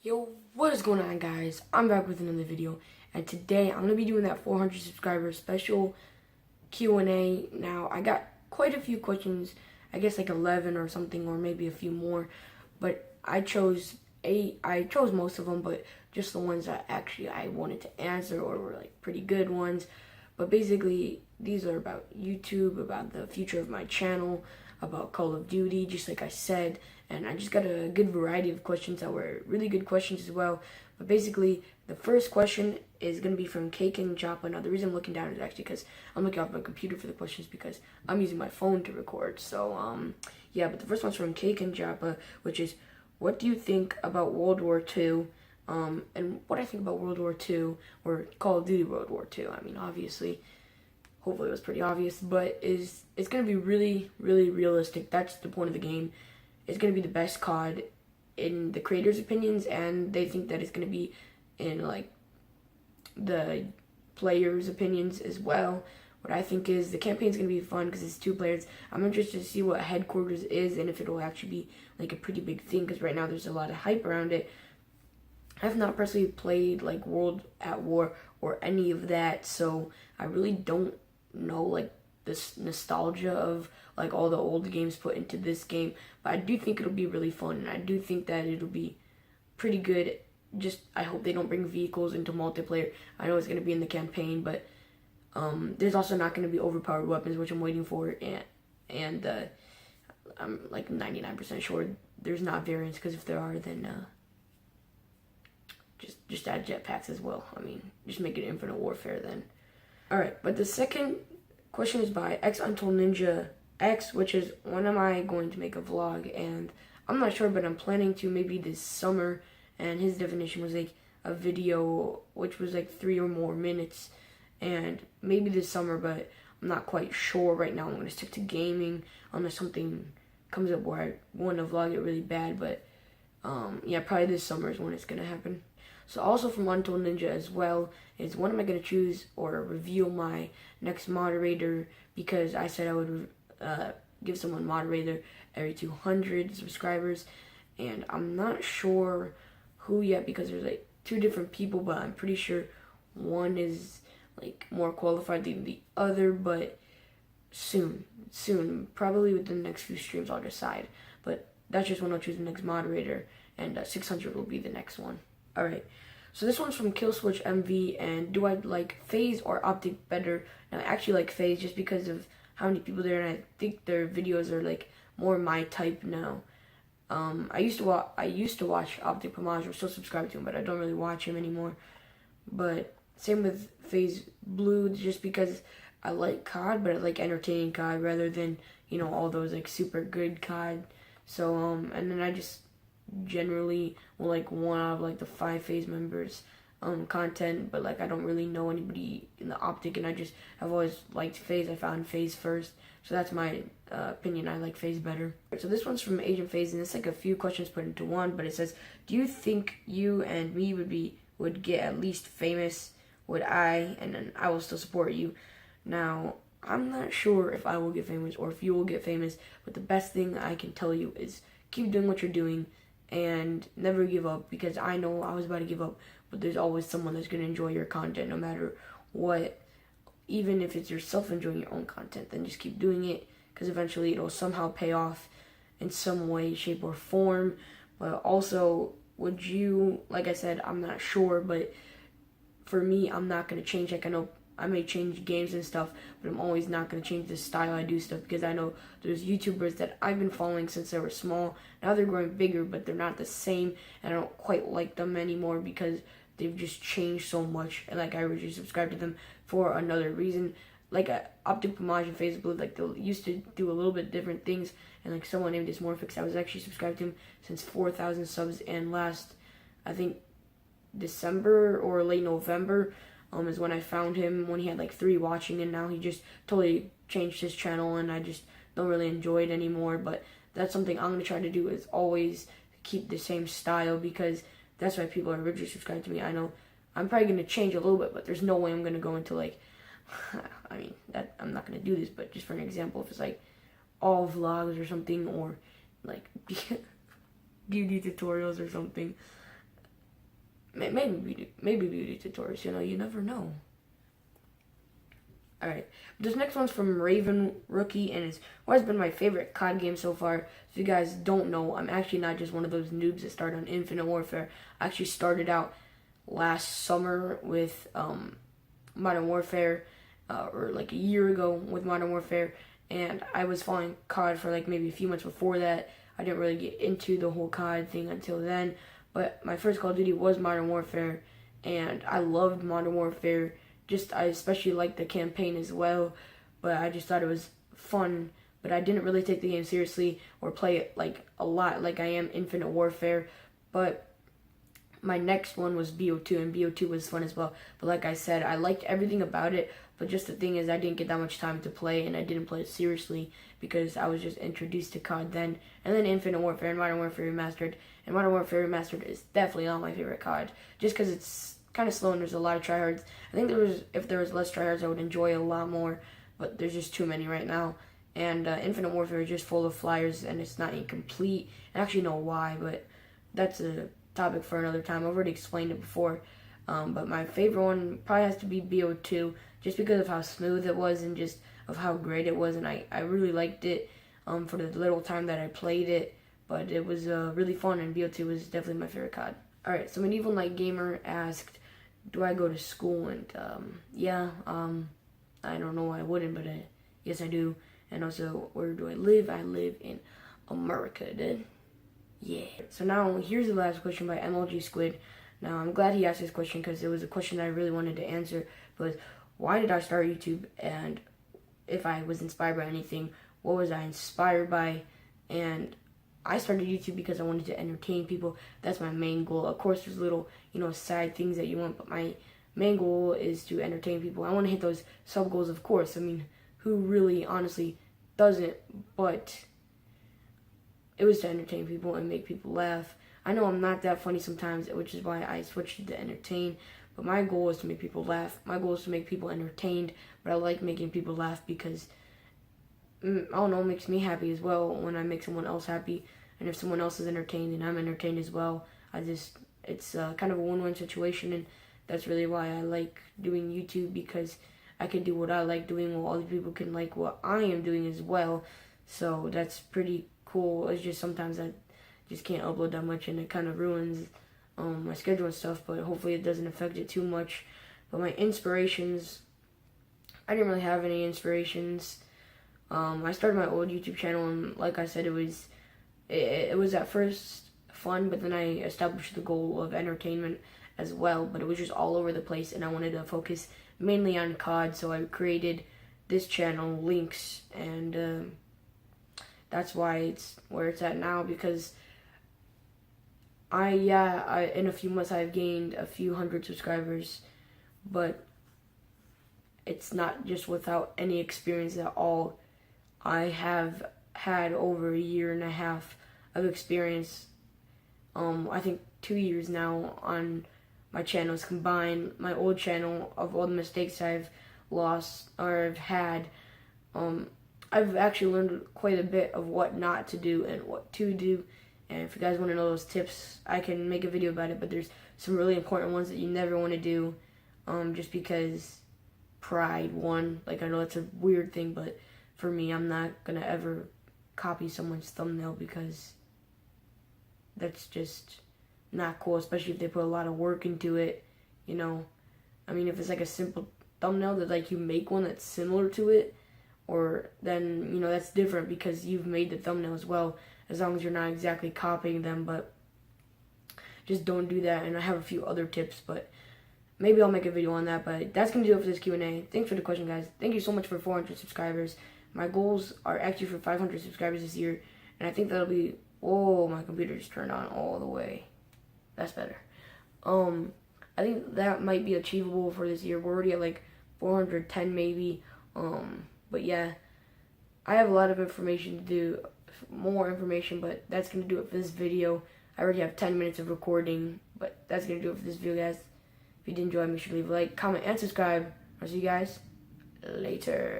Yo, what is going on, guys? I'm back with another video, and today I'm going to be doing that 400 subscriber special Q&A. Now, I got quite a few questions, I guess like 11 or something, or maybe a few more, but I chose most of them, but just the ones that actually I wanted to answer or were like pretty good ones. But basically, these are about YouTube, about the future of my channel, about Call of Duty, just like I said. And I just got a good variety of questions that were really good questions as well. But basically, the first question is going to be from QnA. Now, the reason I'm looking down is actually because I'm looking off my computer for the questions because I'm using my phone to record. So, yeah, but the first one's from QnA, which is, what do you think about World War II? And what I think about World War II, or Call of Duty World War II, I mean, obviously, hopefully it was pretty obvious, but it's going to be really, really realistic. That's the point of the game. It's going to be the best COD in the creators' opinions, and they think that it's going to be in, like, the players' opinions as well. What I think is the campaign's going to be fun because it's 2 players. I'm interested to see what headquarters is and if it'll actually be, like, a pretty big thing, because right now there's a lot of hype around it. I've not personally played like World at War or any of that, so I really don't know like this nostalgia of like all the old games put into this game. But I do think it'll be really fun, and I do think that it'll be pretty good. Just I hope they don't bring vehicles into multiplayer. I know it's gonna be in the campaign, but there's also not gonna be overpowered weapons, which I'm waiting for, and I'm like 99% sure there's not variants, because if there are, then just add jetpacks as well. I mean, just make it Infinite Warfare then. Alright, but the second question is by X Untold Ninja X, which is, when am I going to make a vlog? And I'm not sure, but I'm planning to maybe this summer. And his definition was like a video which was like 3 or more minutes, and maybe this summer, but I'm not quite sure right now. I'm going to stick to gaming unless something comes up where I want to vlog it really bad, but yeah, probably this summer is when it's going to happen. So also from Untold Ninja as well is, when am I going to choose or reveal my next moderator? Because I said I would give someone moderator every 200 subscribers, and I'm not sure who yet because there's like 2 different people, but I'm pretty sure one is like more qualified than the other, but soon, probably within the next few streams I'll decide. But that's just when I'll choose the next moderator, and 600 will be the next one. Alright, so this one's from Killswitch MV, and do I like FaZe or Optic better? Now, I actually like FaZe just because of how many people there, and I think their videos are like more my type now. I used to watch Optic Pomage. I'm still subscribed to him, but I don't really watch him anymore. But same with FaZe Blue, just because I like COD, but I like entertaining COD rather than, you know, all those like super good COD. So and then I just generally will like one out of like the 5 FaZe members content, but like I don't really know anybody in the Optic, and I've always liked FaZe. I found FaZe first, so that's my opinion. I like FaZe better. So this one's from Agent FaZe, and it's like a few questions put into one, but it says, do you think you and me would get at least famous? Would I? And then I will still support you. Now, I'm not sure if I will get famous or if you will get famous, but the best thing I can tell you is keep doing what you're doing and never give up, because I know I was about to give up, but there's always someone that's going to enjoy your content no matter what. Even if it's yourself enjoying your own content, then just keep doing it, because eventually it'll somehow pay off in some way, shape, or form. But also, would you, like I said, I'm not sure, but for me, I'm not going to change. Like, I know I may change games and stuff, but I'm always not going to change the style I do stuff, because I know there's YouTubers that I've been following since they were small. Now they're growing bigger, but they're not the same, and I don't quite like them anymore because they've just changed so much, and like I originally subscribed to them for another reason. Like Optic Pomage and FaZe Blue, like they used to do a little bit different things, and like someone named Dysmorphix, I was actually subscribed to him since 4,000 subs, and last, I think, December or late November is when I found him, when he had like 3 watching, and now he just totally changed his channel, and I just don't really enjoy it anymore. But that's something I'm going to try to do, is always keep the same style, because that's why people are originally subscribed to me. I know I'm probably going to change a little bit, but there's no way I'm going to go into like, I mean, that I'm not going to do this, but just for an example, if it's like all vlogs or something, or like beauty tutorials or something, maybe beauty tutorials, you know, you never know. Alright, this next one's from Raven Rookie, and it's what has been my favorite COD game so far. If you guys don't know, I'm actually not just one of those noobs that started on Infinite Warfare. I actually started out last summer with Modern Warfare, or like a year ago with Modern Warfare, and I was following COD for like maybe a few months before that. I didn't really get into the whole COD thing until then, but my first Call of Duty was Modern Warfare, and I loved Modern Warfare. I especially liked the campaign as well, but I just thought it was fun, but I didn't really take the game seriously or play it like a lot like I am Infinite Warfare. But my next one was BO2, and BO2 was fun as well. But like I said, I liked everything about it, but just the thing is I didn't get that much time to play, and I didn't play it seriously because I was just introduced to COD then. And then Infinite Warfare and Modern Warfare Remastered, and Modern Warfare Remastered is definitely not my favorite COD, just because it's kind of slow and there's a lot of tryhards. I think if there was less tryhards, I would enjoy a lot more, but there's just too many right now. And Infinite Warfare is just full of flyers, and it's not incomplete. I actually know why, but that's a topic for another time. I've already explained it before. But my favorite one probably has to be BO2, just because of how smooth it was and just of how great it was, and I really liked it for the little time that I played it. But it was really fun, and BO2 was definitely my favorite COD. Alright, so Medieval Knight Gamer asked, do I go to school? And yeah, I don't know why I wouldn't, but yes I do. And also, where do I live? I live in America, dude. Yeah. So now, here's the last question by MLG Squid. Now, I'm glad he asked this question because it was a question that I really wanted to answer. But why did I start YouTube? And if I was inspired by anything, what was I inspired by? And I started YouTube because I wanted to entertain people. That's my main goal. Of course, there's little, side things that you want, but my main goal is to entertain people. I want to hit those sub goals, of course. I mean, who really, honestly, doesn't? But it was to entertain people and make people laugh. I know I'm not that funny sometimes, which is why I switched to entertain. But my goal is to make people laugh. My goal is to make people entertained. But I like making people laugh because, I don't know, it makes me happy as well when I make someone else happy. And if someone else is entertained and I'm entertained as well, it's kind of a win-win situation. And that's really why I like doing YouTube, because I can do what I like doing while other people can like what I am doing as well. So that's pretty cool. It's just sometimes I just can't upload that much, and it kind of ruins my schedule and stuff, but hopefully it doesn't affect it too much. But my inspirations, I didn't really have any inspirations. I started my old YouTube channel, and like I said, it was at first fun, but then I established the goal of entertainment as well, but it was just all over the place, and I wanted to focus mainly on COD, so I created this channel, Lynx, and that's why it's where it's at now, because in a few months I've gained a few hundred subscribers, but it's not just without any experience at all. I have had over a year and a half of experience, I think 2 years now on my channels combined. My old channel, of all the mistakes I've lost or I've had, I've actually learned quite a bit of what not to do and what to do. And if you guys want to know those tips, I can make a video about it, but there's some really important ones that you never want to do, just because pride won. Like, I know it's a weird thing, but for me, I'm not going to ever copy someone's thumbnail, because that's just not cool, especially if they put a lot of work into it, I mean, if it's like a simple thumbnail that, like, you make one that's similar to it, or then, that's different because you've made the thumbnail as well, as long as you're not exactly copying them. But just don't do that. And I have a few other tips, but maybe I'll make a video on that. But that's going to do it for this Q&A. Thanks for the question, guys. Thank you so much for 400 subscribers. My goals are actually for 500 subscribers this year, and I think that'll be... Oh, my computer just turned on all the way. That's better. I think that might be achievable for this year. We're already at like 410 maybe. But yeah, I have a lot of information to do, more information, but that's going to do it for this video. I already have 10 minutes of recording, but that's going to do it for this video, guys. If you did enjoy, make sure to leave a like, comment, and subscribe. I'll see you guys later.